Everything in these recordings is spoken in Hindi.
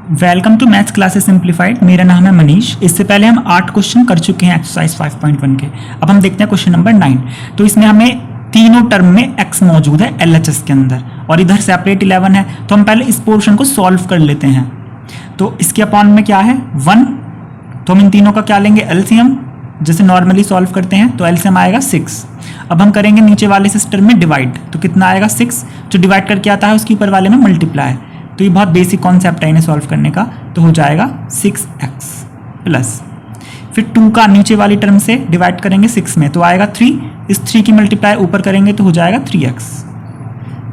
Welcome to maths classes simplified. मेरा नाम है मनीष। इससे पहले हम 8 क्वेश्चन कर चुके हैं एक्सरसाइज 5.1 के। अब हम देखते हैं क्वेश्चन नंबर 9। तो इसमें हमें तीनों टर्म में x मौजूद है LHS के अंदर और इधर सेपरेट 11 है। तो हम पहले इस पोर्शन को सॉल्व कर लेते हैं। तो इसके अपॉन में क्या है 1, तो हम इन तीनों का क्या लेंगे एलसीएम, जैसे नॉर्मली सॉल्व करते हैं। तो एलसीएम आएगा 6। अब हम करेंगे नीचे वाले सिस्टम में डिवाइड, तो कितना आएगा 6, जो डिवाइड करके आता है उसके ऊपर वाले में मल्टीप्लाई। तो ये बहुत बेसिक कॉन्सेप्ट है इन्हें सॉल्व करने का। तो हो जाएगा 6x प्लस फिर 2 का नीचे वाली टर्म से डिवाइड करेंगे 6 में तो आएगा 3। इस 3 की मल्टीप्लाई ऊपर करेंगे तो हो जाएगा 3x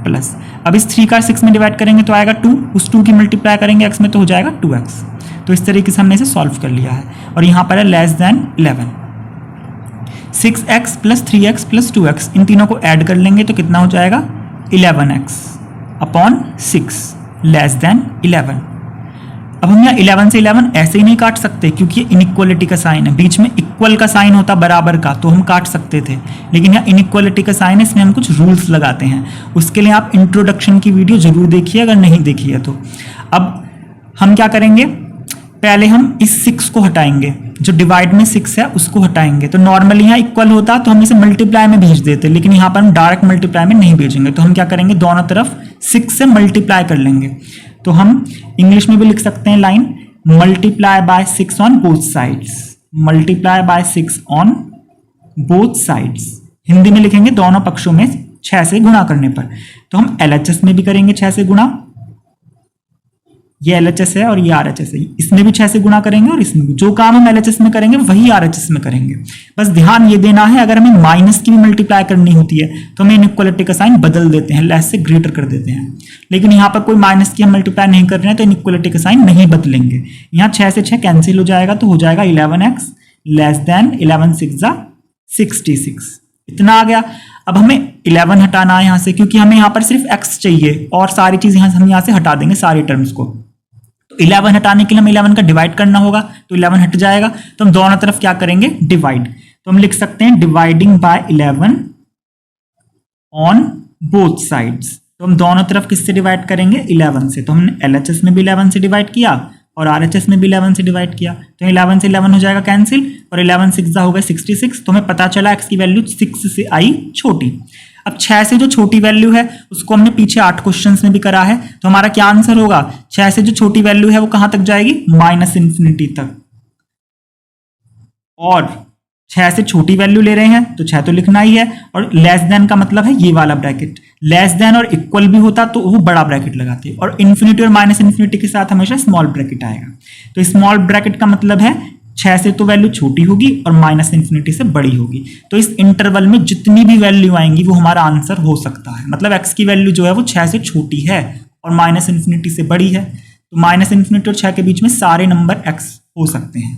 प्लस अब इस 3 का 6 में डिवाइड करेंगे तो आएगा 2, उस 2 की मल्टीप्लाई करेंगे x में तो हो जाएगा 2x। तो इस तरीके से हमने इसे सॉल्व कर लिया है और यहाँ पर है less than 11। 6x plus 3x plus 2x इन तीनों को ऐड कर लेंगे तो कितना हो जाएगा 11x अपॉन 6 लेस देन 11। अब हम यहाँ 11 से 11 ऐसे ही नहीं काट सकते क्योंकि ये इनइक्वालिटी का साइन है। बीच में इक्वल का साइन होता बराबर का तो हम काट सकते थे, लेकिन यहाँ इनइक्वालिटी का साइन है, इसमें हम कुछ रूल्स लगाते हैं। उसके लिए आप इंट्रोडक्शन की वीडियो जरूर देखिए अगर नहीं देखी है तो। अब हम क्या करेंगे, पहले हम इस 6 को हटाएंगे, जो डिवाइड में 6 है उसको हटाएंगे। तो नॉर्मली यहाँ इक्वल होता तो हम इसे मल्टीप्लाई में भेज देते, लेकिन यहाँ पर हम डायरेक्ट मल्टीप्लाई में नहीं भेजेंगे। तो हम क्या करेंगे, दोनों तरफ 6 से मल्टीप्लाई कर लेंगे। तो हम इंग्लिश में भी लिख सकते हैं line multiply by 6 on both sides, multiply by 6 on both sides. Hindi में लिखेंगे दोनों पक्षों में 6 से गुणा करने पर। तो हम LHS में भी करेंगे 6 से गुणा, ये LHS है और ये RHS है, इसमें भी 6 से गुणा करेंगे और इसमें भी। जो काम हम LHS में करेंगे वही RHS में करेंगे। बस ध्यान ये देना है, अगर हमें माइनस की भी मल्टीप्लाई करनी होती है तो हम इनइक्वालिटी का साइन बदल देते हैं, लेस से ग्रेटर कर देते हैं। लेकिन यहाँ पर कोई माइनस की हम मल्टीप्लाई नहीं कर रहे हैं तो इनइक्वालिटी का साइन नहीं बदलेंगे। यहाँ 6 से 6 कैंसिल हो जाएगा तो हो जाएगा 11x लेस देन 11 6 66। इतना आ गया। अब हमें 11 हटाना है यहाँ से, क्योंकि हमें यहाँ पर सिर्फ x चाहिए और सारी चीज हम यहाँ से हटा देंगे सारी टर्म्स को। तो 11 हटाने के लिए हमें 11 का डिवाइड करना होगा, तो 11 हट जाएगा। तो हम दोनों तरफ क्या करेंगे डिवाइड, तो हम लिख सकते हैं dividing by 11 on both sides. तो हम दोनों तरफ किससे डिवाइड करेंगे 11 से। तो हमने LHS में भी 11 से डिवाइड किया और RHS में भी 11 से डिवाइड किया। तो 11 से 11 हो जाएगा कैंसिल और 11 6 हो गए 66। तो हमें पता चला x की वैल्यू 6 से आई छोटी। अब 6 से जो छोटी वैल्यू है उसको हमने पीछे 8 क्वेश्चंस में भी करा है। तो हमारा क्या आंसर होगा, 6 से जो छोटी वैल्यू है वो कहां तक जाएगी -∞ तक। और 6 से छोटी वैल्यू ले रहे हैं तो 6 तो लिखना ही है, और लेस देन का मतलब है ये वाला ब्रैकेट। लेस देन और इक्वल भी होता तो वो बड़ा ब्रैकेट लगाते, और इन्फिनिटी और -∞ के साथ हमेशा स्मॉल ब्रैकेट आएगा। तो स्मॉल ब्रैकेट का मतलब है 6 से तो वैल्यू छोटी होगी और -∞ से बड़ी होगी। तो इस इंटरवल में जितनी भी वैल्यू आएंगी वो हमारा आंसर हो सकता है। मतलब x की वैल्यू जो है वो 6 से छोटी है और -∞ से बड़ी है। तो -∞ और 6 के बीच में सारे नंबर x हो सकते हैं।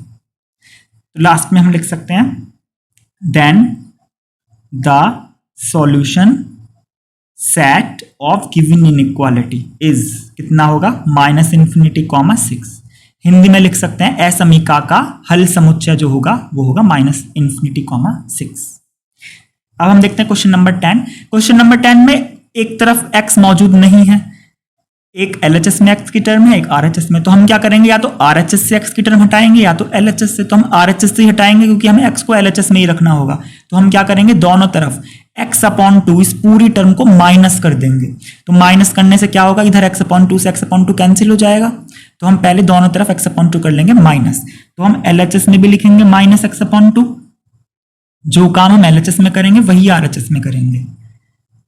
तो लास्ट में हम लिख सकते हैं then the solution set of given inequality is, कितना होगा -∞, 6। हिंदी में लिख सकते हैं असमीका का हल समुच्चय जो होगा वो होगा -∞, 6। अब हम देखते हैं क्वेश्चन नंबर 10। क्वेश्चन नंबर 10 में एक तरफ x मौजूद नहीं है, एक LHS में x की टर्म है, एक RHS में। तो हम क्या करेंगे, या तो RHS से x की टर्म हटाएंगे या तो LHS से। तो हम RHS से ही हटाएंगे क्योंकि हमें x को LHS में ही रखना होगा। तो हम क्या करेंगे, दोनों तरफ x/2 इस पूरी टर्म को माइनस कर देंगे। तो माइनस करने से क्या होगा, इधर x/2 से x/2 कैंसिल हो जाएगा। तो हम पहले दोनों तरफ x/2 कर लेंगे माइनस। तो हम LHS में भी लिखेंगे -x/2। जो काम हम LHS में करेंगे वही RHS में करेंगे,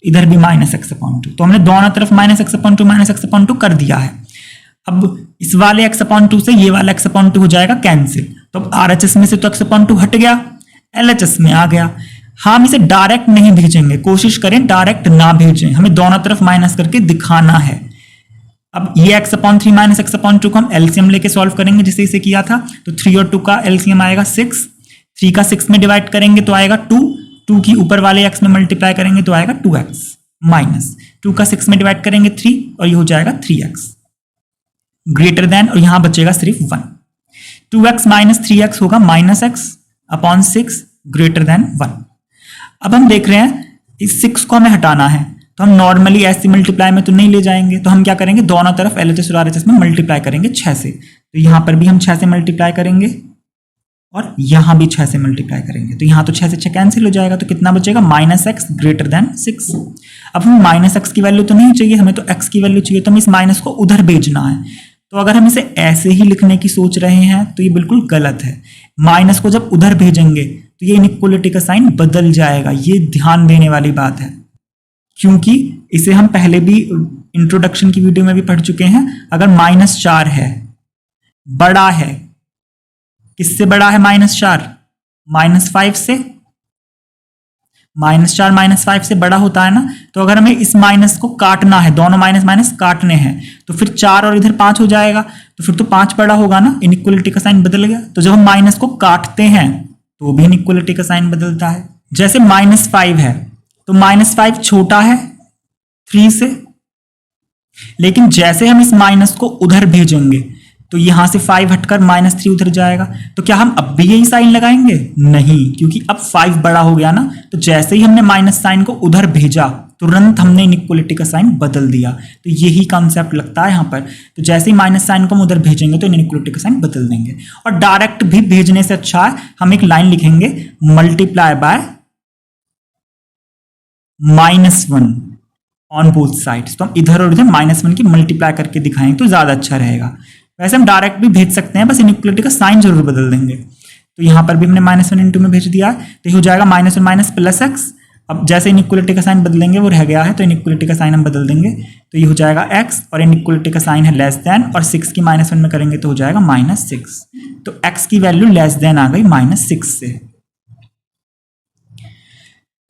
इधर भी -x/2। तो हमने दोनों तरफ -x/2 कर दिया है। अब इस वाले x/2 से ये वाला x/2 हो जाएगा कैंसिल। तो अब RHS में से तो x/2 हट गया, LHS में आ गया। हम इसे डायरेक्ट नहीं भेजेंगे, कोशिश करें डायरेक्ट ना भेजें, हमें दोनों तरफ माइनस करके दिखाना है। अब ये x/3 -x/2 को हम एलसीएम लेके सॉल्व करेंगे जैसे इसे किया था। तो 3 और 2 का एलसीएम आएगा 6। 3 का 6 में डिवाइड करेंगे तो आएगा 2। 2 की ऊपर वाले x में मल्टीप्लाई करेंगे तो आएगा 2x माइनस 2 का 6 में डिवाइड करेंगे 3 और ये हो जाएगा 3x ग्रेटर देन, और यहां बचेगा सिर्फ 1। 2x - 3x होगा -x/6 ग्रेटर देन 1। अब हम देख रहे हैं इस 6 को हमें हटाना है। तो हम नॉर्मली ऐसे मल्टीप्लाई में तो नहीं ले जाएंगे, तो हम क्या करेंगे, दोनों तरफ LHS और RHS में मल्टीप्लाई करेंगे 6 से। तो यहाँ पर भी हम 6 से मल्टीप्लाई करेंगे और यहाँ भी 6 से मल्टीप्लाई करेंगे, तो यहाँ तो 6 से 6 कैंसिल हो जाएगा, तो कितना बचेगा, -x ग्रेटर देन 6। अब हमें -x की वैल्यू तो नहीं चाहिए, हमें तो x की वैल्यू चाहिए, तो हमें इस माइनस को उधर भेजना है। तो अगर हम इसे ऐसे ही लिखने की सोच रहे हैं तो ये बिल्कुल गलत है। माइनस को जब उधर भेजेंगे तो ये इनइक्वालिटी का साइन बदल जाएगा, ये ध्यान देने वाली बात है, क्योंकि इसे हम पहले भी इंट्रोडक्शन की वीडियो में भी पढ़ चुके हैं। अगर -4 है, बड़ा है, किससे बड़ा है -4, -5 से, -4 -5 से बड़ा होता है ना। तो अगर हमें इस माइनस को काटना है, दोनों माइनस माइनस काटने हैं, तो फिर 4 और इधर 5 हो जाएगा, तो फिर तो 5 बड़ा होगा ना, इनइक्वालिटी का साइन बदल गया। तो जब हम माइनस को काटते हैं तो भी इनइक्वालिटी का साइन बदलता है। जैसे -5 है तो -5 छोटा है 3 से, लेकिन जैसे हम इस माइनस को उधर भेजेंगे तो यहां से 5 हटकर -3 उधर जाएगा। तो क्या हम अब भी यही साइन लगाएंगे, नहीं, क्योंकि अब 5 बड़ा हो गया ना। तो जैसे ही हमने माइनस साइन को उधर भेजा तुरंत हमने इनइक्वालिटी का साइन बदल दिया। तो यही कॉन्सेप्ट लगता है यहाँ पर। तो जैसे ही माइनस साइन को हम उधर भेजेंगे तो इनइक्वालिटी का साइन बदल देंगे। और डायरेक्ट भी भेजने से अच्छा है हम एक लाइन लिखेंगे, multiply by -1 on both sides. तो हम इधर और इधर -1 की मल्टीप्लाई करके दिखाएंगे तो ज्यादा अच्छा रहेगा। वैसे हम डायरेक्ट भी भेज सकते हैं, बस इनइक्वालिटी का साइन जरूर बदल देंगे। तो यहां पर भी हमने -1 इंटू में भेज दिया, तो ये हो जाएगा -1 माइनस +x। अब जैसे इनइक्वालिटी का साइन बदलेंगे वो रह गया है, तो इनइक्वालिटी का साइन हम बदल देंगे, तो ये हो जाएगा x, और इनइक्वालिटी का साइन है लेस देन, और 6 की -1 में करेंगे तो हो जाएगा -6। तो x की वैल्यू लेस देन आ गई -6 से।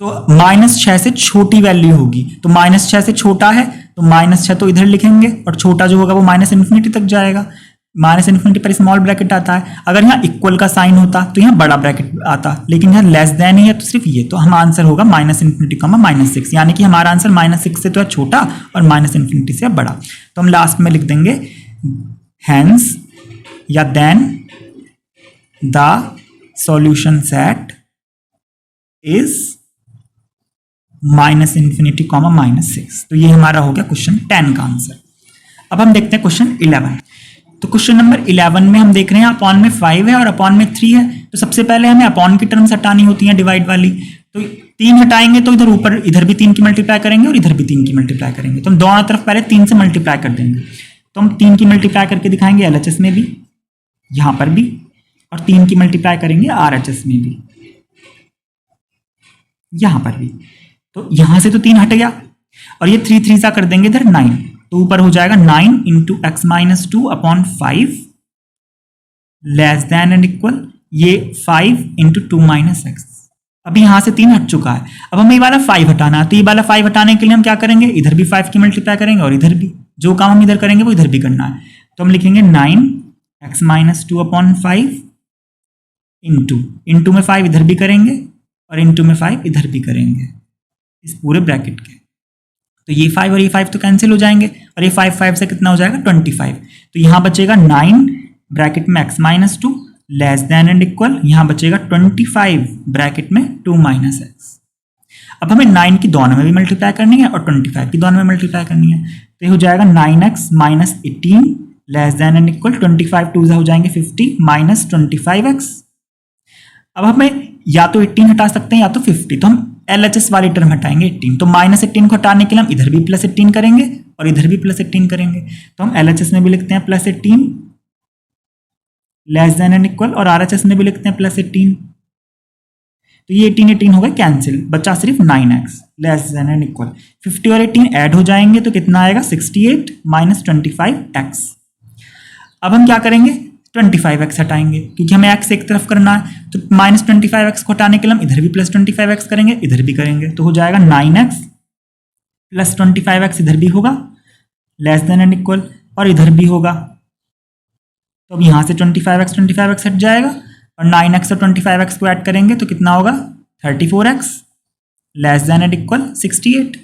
तो -6 से छोटी वैल्यू होगी, तो -6 से छोटा है तो -6 तो इधर लिखेंगे, और छोटा जो होगा वो -∞ तक जाएगा। -∞ पर स्मॉल ब्रैकेट आता है। अगर यहाँ इक्वल का साइन होता तो यहाँ बड़ा ब्रैकेट आता, लेकिन यहाँ लेस देन ही है तो सिर्फ ये, तो हम आंसर होगा -∞, -6, यानी कि हमारा आंसर -6 से तो है छोटा और -∞ से है बड़ा। तो हम लास्ट में लिख देंगे हेंस या then the solution set is -∞, -6। तो ये हमारा हो गया क्वेश्चन 10 का आंसर। अब हम देखते हैं क्वेश्चन 11। तो क्वेश्चन नंबर 11 में हम देख रहे हैं अपॉन में 5 है और अपॉन में 3 है। तो सबसे पहले हमें अपॉन की टर्म्स हटानी होती हैं डिवाइड वाली। तो 3 हटाएंगे तो इधर ऊपर इधर भी 3 की मल्टीप्लाई करेंगे और इधर भी 3 की मल्टीप्लाई करेंगे। तो हम दोनों तरफ पहले 3 से मल्टीप्लाई कर देंगे। तो हम 3 की मल्टीप्लाई करके दिखाएंगे LHS में भी, यहां पर भी, और 3 की मल्टीप्लाई करेंगे RHS में भी, यहां पर भी। तो यहां से तो 3 हट गया, और ये 3 3 सा कर देंगे इधर 9, तो ऊपर हो जाएगा 9 into x minus 2 upon 5 less than and equal ये 5 इंटू 2 माइनस एक्स। अभी यहां से 3 हट चुका है, अब हमें ये वाला 5 हटाना है। तो ये वाला 5 हटाने के लिए हम क्या करेंगे, इधर भी 5 की मल्टीप्लाई करेंगे और इधर भी, जो काम हम इधर करेंगे वो इधर भी करना है। तो हम लिखेंगे 9 x माइनस 2 अपॉन 5 इंटू में 5 इधर भी करेंगे और इंटू में 5 इधर भी करेंगे इस पूरे ब्रैकेट के। तो ये 5 और ये 5 तो कैंसिल हो जाएंगे, और ये 5 5 से कितना हो जाएगा 25। तो यहां बचेगा 9 ब्रैकेट में x minus 2 less than and equal, यहां बचेगा 25 ब्रैकेट में 2 माइनस एक्स। अब हमें 9 की दोनों में भी मल्टीप्लाई करनी है और 25 की दोनों में मल्टीप्लाई करनी है। तो ये हो जाएगा 9x minus 18 less than and equal 25 2 हो जाएंगे 50 माइनस 25x। अब हमें या तो 18 हटा सकते हैं या तो 50, तो हम LHS वाली टर्म हटाएंगे 18। तो माइनस 18 को हटाने के लिए हम इधर भी प्लस 18 करेंगे और इधर भी प्लस 18 करेंगे। तो हम LHS में भी लिखते हैं plus 18 less than and equal, और RHS में भी लिखते हैं प्लस 18। तो ये 18 18 हो गए कैंसिल, बचा सिर्फ 9x less than and equal. 50 और 18 ऐड हो जाएंगे तो कितना आएगा 68 माइनस 25x। अब हम क्या करेंगे 25x हटाएंगे, क्योंकि हमें x एक तरफ करना है। तो माइनस 25x को हटाने के लिए हम इधर भी प्लस 25x करेंगे, इधर भी करेंगे। तो हो जाएगा 9x प्लस 25x, इधर भी होगा लेस देन एंड इक्वल, और इधर भी होगा। तो अब यहां से 25x हट जाएगा, और 9x और 25x को ऐड करेंगे तो कितना होगा 34x less than and equal 68।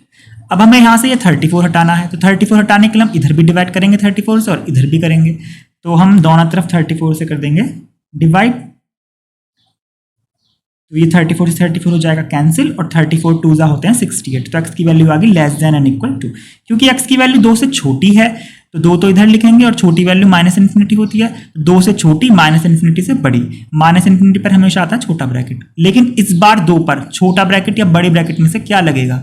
अब हमें यहां से ये 34 हटाना है। तो 34 हटाने के लिए हम इधर भी डिवाइड करेंगे 34 से और इधर भी करेंगे। तो हम दोनों तरफ 34 से कर देंगे डिवाइड, तो ये 34 से 34 हो जाएगा कैंसिल, और 34 टू जा होते हैं 68, तो x की वैल्यू आ गई less than and equal to. क्योंकि x की वैल्यू 2 से छोटी है तो 2 तो इधर लिखेंगे, और छोटी वैल्यू माइनस इन्फिनिटी होती है, 2 से छोटी माइनस इन्फिनिटी से बड़ी, माइनस इन्फिनिटी पर हमेशा आता है छोटा ब्रैकेट। लेकिन इस बार 2 पर छोटा ब्रैकेट या बड़े ब्रैकेट में से क्या लगेगा,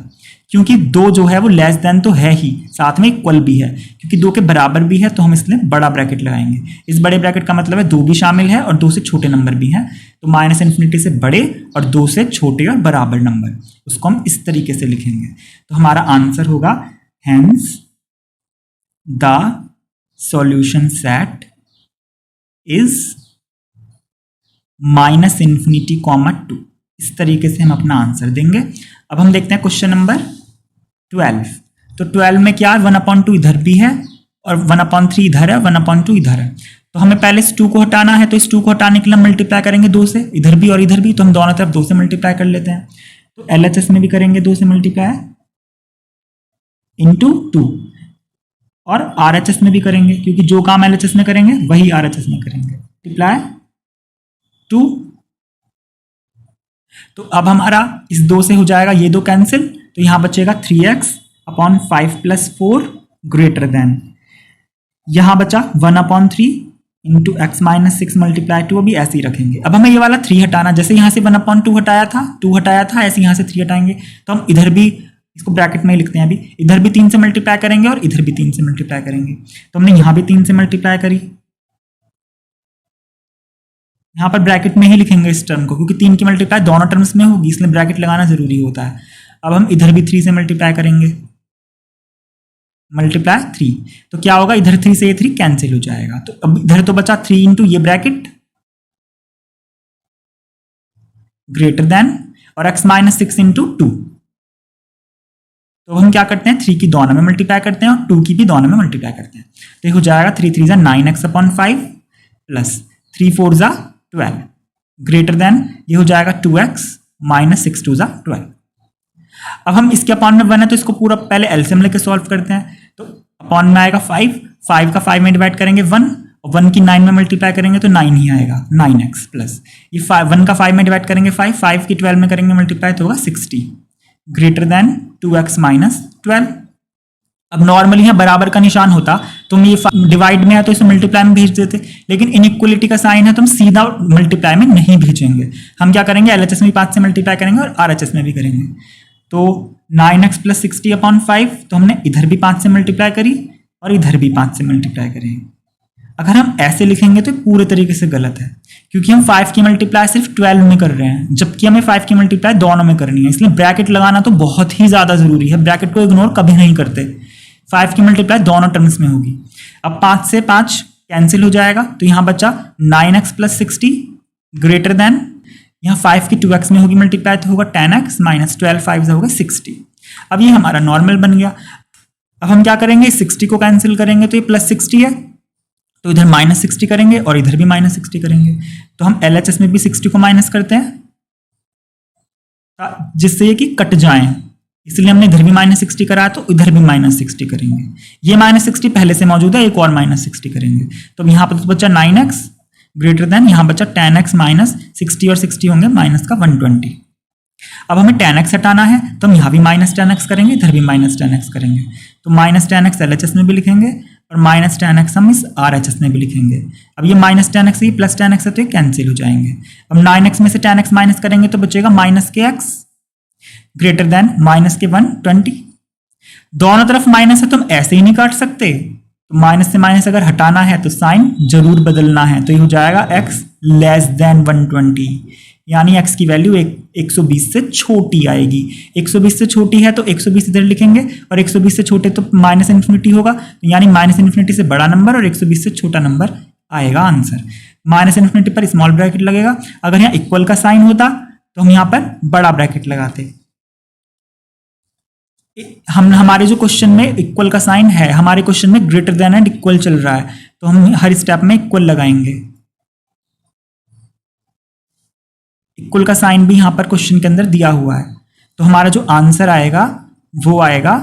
क्योंकि 2 जो है वो लेस देन तो है ही, साथ में इक्वल भी है, क्योंकि 2 के बराबर भी है तो हम इसलिए बड़ा ब्रैकेट लगाएंगे। इस बड़े ब्रैकेट का मतलब है 2 भी शामिल है और 2 से छोटे नंबर भी हैं, तो माइनस इन्फिनिटी से बड़े और 2 से छोटे और बराबर नंबर, उसको हम इस तरीके से लिखेंगे। तो हमारा आंसर होगा hence the solution set is minus infinity comma 2। इस तरीके से हम अपना आंसर देंगे। अब हम देखते हैं क्वेश्चन नंबर 12। तो 12 में क्या है, 1/2 इधर भी है और 1/3 इधर है, 1/2 इधर है। तो हमें पहले इस 2 को हटाना है, तो इस 2 को हटाने के लिए हम मल्टीप्लाई करेंगे 2 से, इधर भी और इधर भी, तो हम दोनों तरफ 2 से मल्टीप्लाई कर लेते हैं। तो LHS में भी करेंगे 2 से मल्टीप्लाई इंटू 2, और RHS में भी करेंगे, क्योंकि जो काम LHS में करेंगे वही RHS में करेंगे, मल्टीप्लाई 2। तो अब हमारा इस 2 से हो जाएगा ये 2 कैंसिल, तो यहां बचेगा 3x/5 + 4 ग्रेटर देन, यहां बचा 1/3 इंटू x - 6 × 2, अभी ऐसे ही रखेंगे। अब हमें ये वाला 3 हटाना, जैसे यहां से 1/2 हटाया था, 2 हटाया था, ऐसे यहां से 3 हटाएंगे। तो हम इधर भी इसको ब्रैकेट में ही लिखते हैं, अभी इधर भी 3 से मल्टीप्लाई करेंगे और इधर भी 3 से मल्टीप्लाई करेंगे। तो हमने यहां भी 3 से मल्टीप्लाई करी, यहां पर ब्रैकेट में ही लिखेंगे इस टर्म को, क्योंकि 3 की मल्टीप्लाई दोनों टर्म्स में होगी, इसलिए ब्रैकेट लगाना जरूरी होता है। अब हम इधर भी 3 से मल्टीप्लाई करेंगे, मल्टीप्लाई 3, तो क्या होगा, इधर 3 से ये 3 कैंसिल हो जाएगा। तो अब इधर तो बचा 3 इंटू ये ब्रैकेट ग्रेटर देन, और x - 6 इंटू 2। तो हम क्या करते हैं, 3 की दोनों में मल्टीप्लाई करते हैं और 2 की भी दोनों में मल्टीप्लाई करते हैं। तो ये हो जाएगा 3 3 = 9x/5 प्लस 3 4 = 12 ग्रेटर देन, ये हो जाएगा 2x - 6 2 = 12। अब हम इसके अपॉन में 1 है तो इसको पूरा पहले एलसीएम लेके सॉल्व करते हैं। तो अपॉन में आएगा 5, 5 का 5 में डिवाइड करेंगे 1, और 1 की 9 में मल्टीप्लाई करेंगे तो 9 ही आएगा, 9x प्लस ये 1 का 5 में डिवाइड करेंगे 5, 5 की 12 में करेंगे मल्टीप्लाई तो होगा 60 ग्रेटर देन 2x - 12। अब नॉर्मली यहाँ बराबर का निशान होता तो हम ये डिवाइड में है तो इसे मल्टीप्लाई में भेज देते, लेकिन इनइक्वलिटी का साइन है तो हम सीधा मल्टीप्लाई में नहीं भेजेंगे। हम क्या करेंगे, LHS में 5 से मल्टीप्लाई करेंगे और RHS में भी करेंगे। तो 9x + 60/5, तो हमने इधर भी 5 से मल्टीप्लाई करी और इधर भी 5 से मल्टीप्लाई करेंगे। अगर हम ऐसे लिखेंगे तो पूरे तरीके से गलत है, क्योंकि हम 5 की मल्टीप्लाई सिर्फ 12 में कर रहे हैं, जबकि हमें 5 की मल्टीप्लाई दोनों में करनी है। इसलिए ब्रैकेट लगाना तो बहुत ही ज़्यादा ज़रूरी है, ब्रैकेट को इग्नोर कभी नहीं करते। 5 की मल्टीप्लाई दोनों टर्म्स में होगी। अब 5 से 5 कैंसिल हो जाएगा, तो यहाँ बचा 9x + 60 ग्रेटर देन, यहाँ 5 की 2x में होगी मल्टीप्लाई तो होगा 10x - 12 5 होगा 60। अब ये हमारा नॉर्मल बन गया। अब हम क्या करेंगे, 60 को कैंसिल करेंगे तो ये +60 है, तो इधर -60 करेंगे और इधर भी -60 करेंगे। तो हम LHS में भी 60 को माइनस करते हैं जिससे ये कि कट जाएं, इसलिए हमने इधर भी -60 करा तो इधर भी -60 करेंगे। ये -60 पहले से मौजूद है, एक और -60 करेंगे। तो यहाँ पर तो बचा 9x ग्रेटर देन, यहाँ बचा 10x - 60 और 60 होंगे माइनस का 120। अब हमें 10x हटाना है तो हम यहाँ भी -10x करेंगे, इधर भी -10x करेंगे। तो -10x LHS में भी लिखेंगे और -10x हम इस RHS में भी लिखेंगे। अब ये -10x ये +10x है तो ये कैंसिल हो जाएंगे। अब 9x में से 10x माइनस करेंगे तो बचेगा -kx ग्रेटर देन -120। दोनों तरफ माइनस है तो हम ऐसे ही नहीं काट सकते, तो माइनस से माइनस अगर हटाना है तो साइन जरूर बदलना है। तो ये हो जाएगा x < 120, यानी x की वैल्यू 120 से छोटी आएगी। 120 से छोटी है तो 120 इधर लिखेंगे, और 120 से छोटे तो -इन्फिनिटी होगा, यानी -इन्फिनिटी से बड़ा नंबर और 120 से छोटा नंबर आएगा आंसर। -इन्फिनिटी पर स्मॉल ब्रैकेट लगेगा। अगर यहाँ इक्वल का साइन होता तो हम यहाँ पर बड़ा ब्रैकेट लगाते। हमारे जो क्वेश्चन में इक्वल का साइन है, हमारे क्वेश्चन में ग्रेटर देन एंड इक्वल चल रहा है, तो हम हर स्टेप में इक्वल लगाएंगे। इक्वल का साइन भी यहां पर क्वेश्चन के अंदर दिया हुआ है, तो हमारा जो आंसर आएगा वो आएगा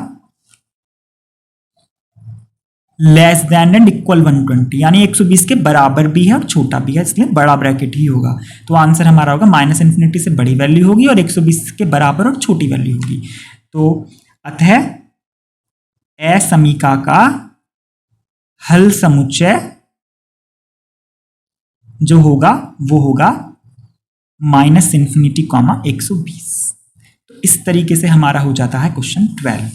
लेस देन एंड इक्वल 120, यानी 120 के बराबर भी है और छोटा भी है, इसलिए बड़ा ब्रैकेट ही होगा। तो आंसर हमारा होगा माइनस इन्फिनिटी से बड़ी वैल्यू होगी और 120 के बराबर और छोटी वैल्यू होगी। तो अतः असमीका का हल समुच्चय जो होगा वो होगा माइनस इन्फिनिटी कॉमा 120। तो इस तरीके से हमारा हो जाता है क्वेश्चन 12।